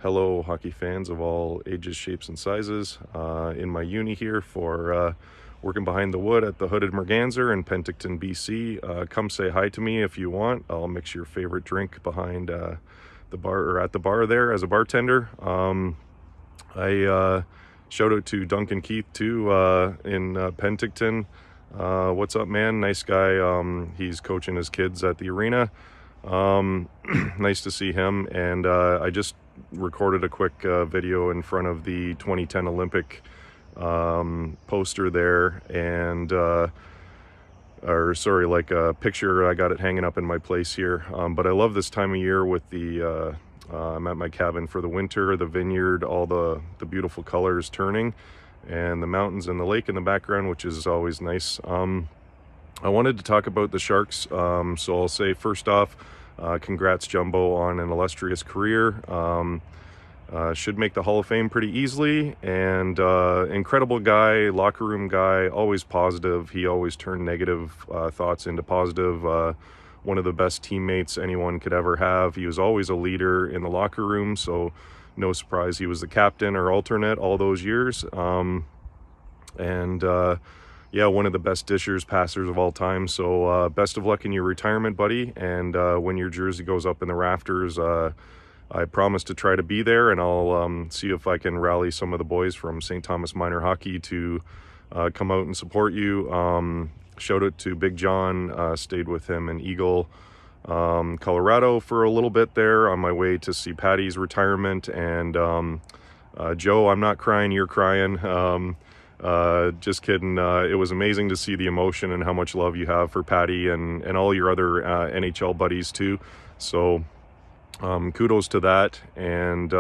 Hello, hockey fans of all ages, shapes, and sizes. In my uni here for working behind the wood at the Hooded Merganser in Penticton, BC. Come say hi to me if you want. I'll mix your favorite drink behind the bar or at the bar there as a bartender. I shout out to Duncan Keith too in Penticton. What's up, man? Nice guy. He's coaching his kids at the arena. Nice to see him. And I just recorded a quick video in front of the 2010 Olympic poster there, and like a picture. I got it hanging up in my place here. But I love this time of year with the I'm at my cabin for the winter, the vineyard, all the beautiful colors turning, and the mountains and the lake in the background, which is always nice. I wanted to talk about the Sharks, so I'll say first off, congrats Jumbo on an illustrious career. Should make the Hall of Fame pretty easily, and incredible guy, locker room guy, always positive. He always turned negative thoughts into positive. One of the best teammates anyone could ever have. He was always a leader in the locker room, so no surprise he was the captain or alternate all those years. Yeah, one of the best dishers, passers of all time. So best of luck in your retirement, buddy. And when your jersey goes up in the rafters, I promise to try to be there, and I'll see if I can rally some of the boys from St. Thomas Minor Hockey to come out and support you. Shout out to Big John. Stayed with him in Eagle, Colorado for a little bit there on my way to see Patty's retirement. And Joe, I'm not crying, you're crying. Just kidding. It was amazing to see the emotion and how much love you have for Patty and all your other NHL buddies too. So kudos to that, and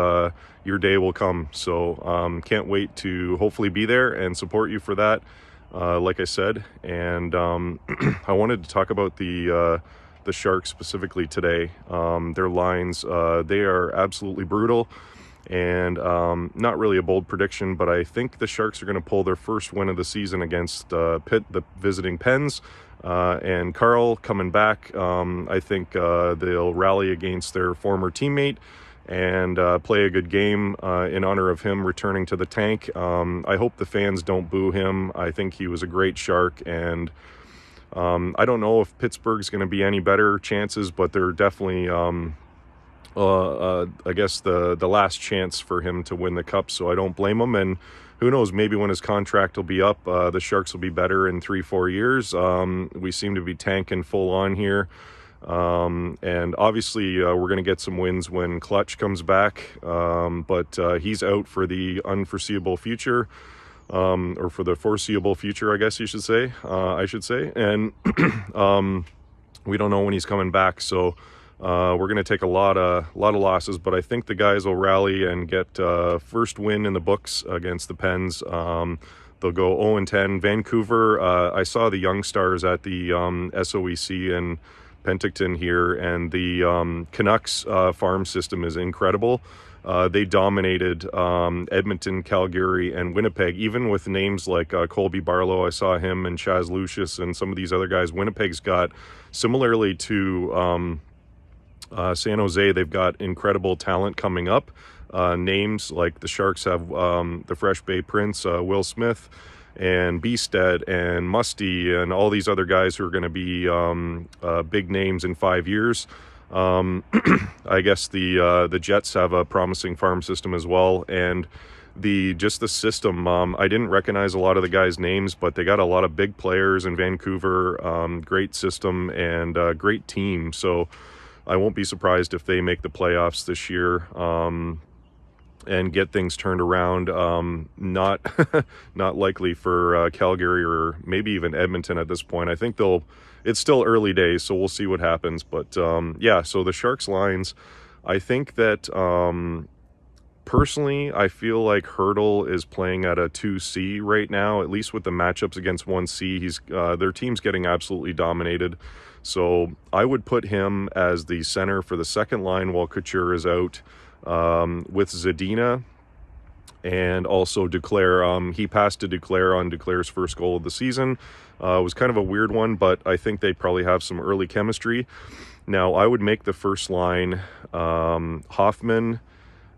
your day will come. So can't wait to hopefully be there and support you for that, like I said. And I wanted to talk about the Sharks specifically today. Their lines, they are absolutely brutal. And not really a bold prediction, but I think the Sharks are going to pull their first win of the season against Pitt, the visiting Pens, and Carl coming back. I think they'll rally against their former teammate and play a good game in honor of him returning to the tank. I hope the fans don't boo him. I think he was a great Shark, and I don't know if Pittsburgh's going to be any better chances, but they're definitely I guess the last chance for him to win the cup, so I don't blame him. And who knows, maybe when his contract will be up, the Sharks will be better in 3-4 years. We seem to be tanking full on here, and obviously we're going to get some wins when Clutch comes back, but he's out for the unforeseeable future, or for the foreseeable future, I guess you should say. I should say, and we don't know when he's coming back, so we're going to take a lot of losses, but I think the guys will rally and get first win in the books against the Pens. They'll go 0-10. Vancouver, I saw the Young Stars at the SOEC in Penticton here, and the Canucks farm system is incredible. They dominated Edmonton, Calgary, and Winnipeg, even with names like Colby Barlow. I saw him, and Chaz Lucius and some of these other guys. Winnipeg's got, similarly to San Jose, they've got incredible talent coming up. Names like the Sharks have the Fresh Bay Prince, Will Smith, and Beestead, and Musty, and all these other guys who are going to be big names in 5 years. I guess the Jets have a promising farm system as well, and the system. I didn't recognize a lot of the guys' names, but they got a lot of big players in Vancouver. Great system and great team. So I won't be surprised if they make the playoffs this year and get things turned around. Not likely for Calgary or maybe even Edmonton at this point. I think it's still early days, so we'll see what happens. But yeah, so the Sharks lines, I think that personally, I feel like Hertl is playing at a 2C right now, at least with the matchups against 1C. Their team's getting absolutely dominated. So I would put him as the center for the second line while Couture is out, with Zadina and also Duclair. He passed to Duclair on Duclair's first goal of the season. It was kind of a weird one, but I think they probably have some early chemistry. Now, I would make the first line Hoffman,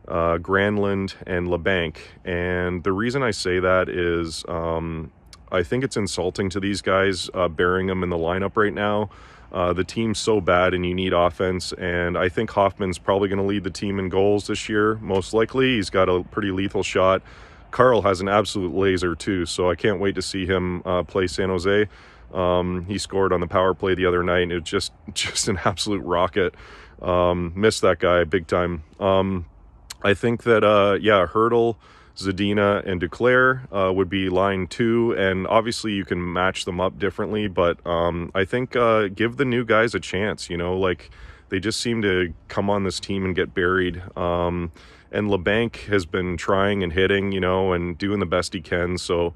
Granlund, and Lebanc. And the reason I say that is I think it's insulting to these guys bearing them in the lineup right now. The team's so bad and you need offense, and I think Hoffman's probably going to lead the team in goals this year, most likely. He's got a pretty lethal shot. Carl has an absolute laser too, so I can't wait to see him play San Jose. He scored on the power play the other night, and it was just an absolute rocket. Missed that guy big time. I think that, Hertl, Zadina, and Duclair would be line 2, and obviously you can match them up differently, but I think give the new guys a chance, like they just seem to come on this team and get buried. And Lebanc has been trying and hitting, and doing the best he can, so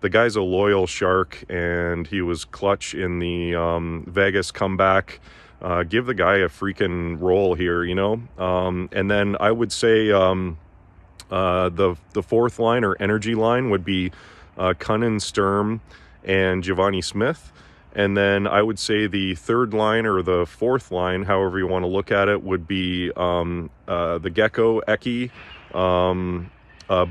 the guy's a loyal Shark, and he was clutch in the Vegas comeback. Give the guy a freaking role here, and then I would say the fourth line or energy line would be Kunin, Sturm, and Giavani Smith. And then I would say the third line or the fourth line, however you want to look at it, would be the Gecko, Eki,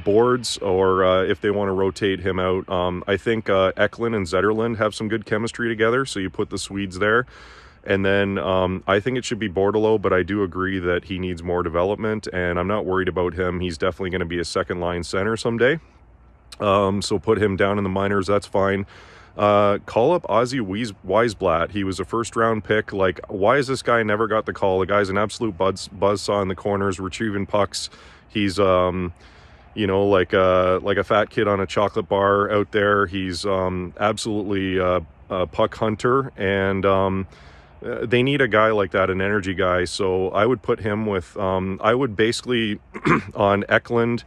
Bords, or if they want to rotate him out. I think Eklund and Zetterlund have some good chemistry together, so you put the Swedes there. And then I think it should be Bordelot, but I do agree that he needs more development, and I'm not worried about him. He's definitely going to be a second-line center someday. So put him down in the minors, that's fine. Call up Ozzy Wiesblatt. He was a first-round pick. Like, why has this guy never got the call? The guy's an absolute buzzsaw in the corners, retrieving pucks. He's, like a fat kid on a chocolate bar out there. He's absolutely a puck hunter, and they need a guy like that, an energy guy. So I would put him with, I would basically, on Eklund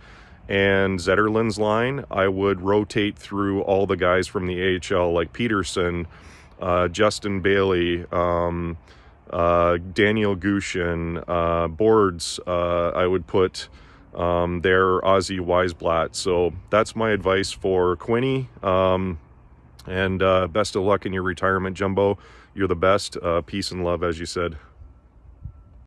and Zetterlund's line, I would rotate through all the guys from the AHL, like Peterson, Justin Bailey, Daniel Guschin, Bords. I would put there Ozzy Wiesblatt. So that's my advice for Quinny. And best of luck in your retirement, Jumbo. You're the best. Peace and love, as you said.